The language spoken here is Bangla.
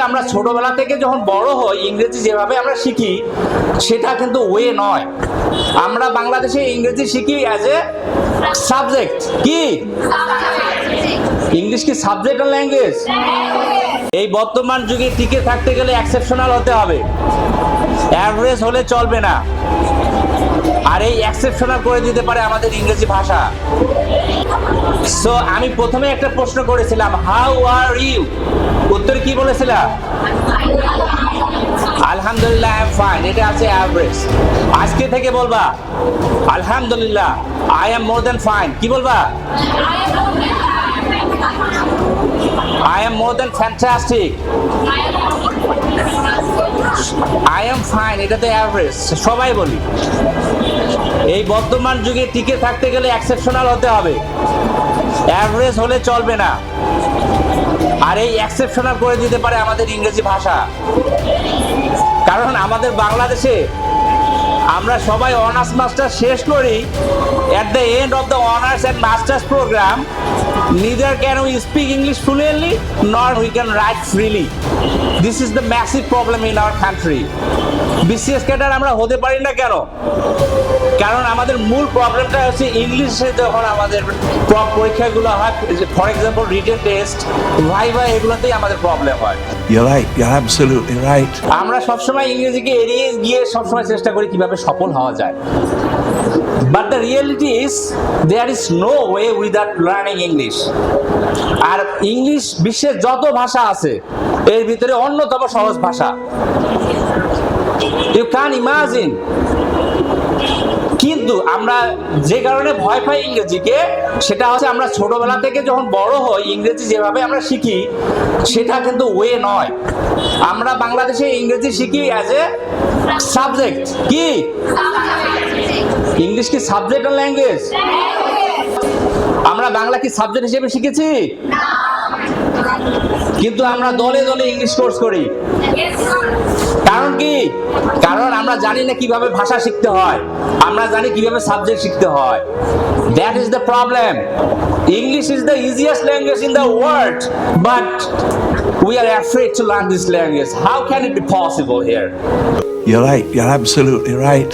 আমরা ছোটবেলা থেকে যখন বড় হই ইংরেজি যেভাবে আমরা শিখি সেটা কিন্তু ওয়ে নয়। আমরা বাংলাদেশে ইংরেজি শিখি অ্যাজ এ সাবজেক্ট। কি ইংলিশ কি সাবজেক্ট আর ল্যাঙ্গুয়েজ? এই বর্তমান যুগে টিকে থাকতে গেলে এক্সেপশনাল হতে হবে, অ্যাভারেজ হলে চলবে না। আর এই এক্সেপশনাল করে দিতে পারে আমাদের ইংরেজি ভাষা। সো আমি প্রথমে একটা প্রশ্ন করেছিলাম, হাউ আর ইউ? উত্তর কি বলেছিলাম? আলহামদুলিল্লাহ আই এম ফাইন। এটা আছে অ্যাভারেজ। আজকে থেকে বলবা আলহামদুলিল্লাহ I am more than fine. কি বলবা? I am more than fantastic. I am fine. এটা তো অ্যাভারেজ, সবাই বলি। এই বর্তমান যুগে টিকে থাকতে গেলে এক্সেপশনাল হতে হবে, অ্যাভারেজ হলে চলবে না। আর এই এক্সেপশনাল করে দিতে পারে আমাদের ইংরেজি ভাষা। কারণ আমাদের বাংলাদেশে আমরা সবাই অনার্স মাস্টার শেষ করি, at the end of the honors and masters program neither can we speak English fluently nor we can write freely. This is the massive problem in our country. BCS cadre আমরা হতে পারি না কেন? কারণ আমাদের মূল প্রবলেমটা হচ্ছে ইংলিশে যখন আমাদের পরীক্ষাগুলো হয়, for example written test, viva, এগুলোতেই আমাদের প্রবলেম হয়। You're right. You're absolutely right. আমরা সবসময় ইংরেজিকে এড়িয়ে গিয়ে সবসময় চেষ্টা করি কিভাবে সফল হওয়া যায়। But the reality is there is no way without learning English. R English বিশ্বের যত ভাষা আছে এর ভিতরে অন্যতম সহজ ভাষা। You can't imagine. কিন্তু আমরা যে কারণে ভয় পাই ইংরেজিকে, সেটা হচ্ছে আমরা ছোটবেলা থেকে যখন বড় হই ইংরেজি যেভাবে আমরা শিখি সেটা কিন্তু ওয়ে নয়। আমরা বাংলাদেশে ইংরেজি শিখি অ্যাজ এ সাবজেক্ট। কি ইংলিশ কি সাবজেক্ট আর ল্যাঙ্গুয়েজ? আমরা বাংলা কি সাবজেক্ট হিসেবে শিখেছি? কিন্তু আমরা দলে দলে ইংলিশ কোর্স করি। কারণ কি? কারণ আমরা জানি না কিভাবে ভাষা শিখতে হয়, আমরা জানি কিভাবে সাবজেক্ট শিখতে হয়। That is the problem. English is the easiest language in the world, but we are afraid to learn this language. How can it be possible here? You're right. You're absolutely right.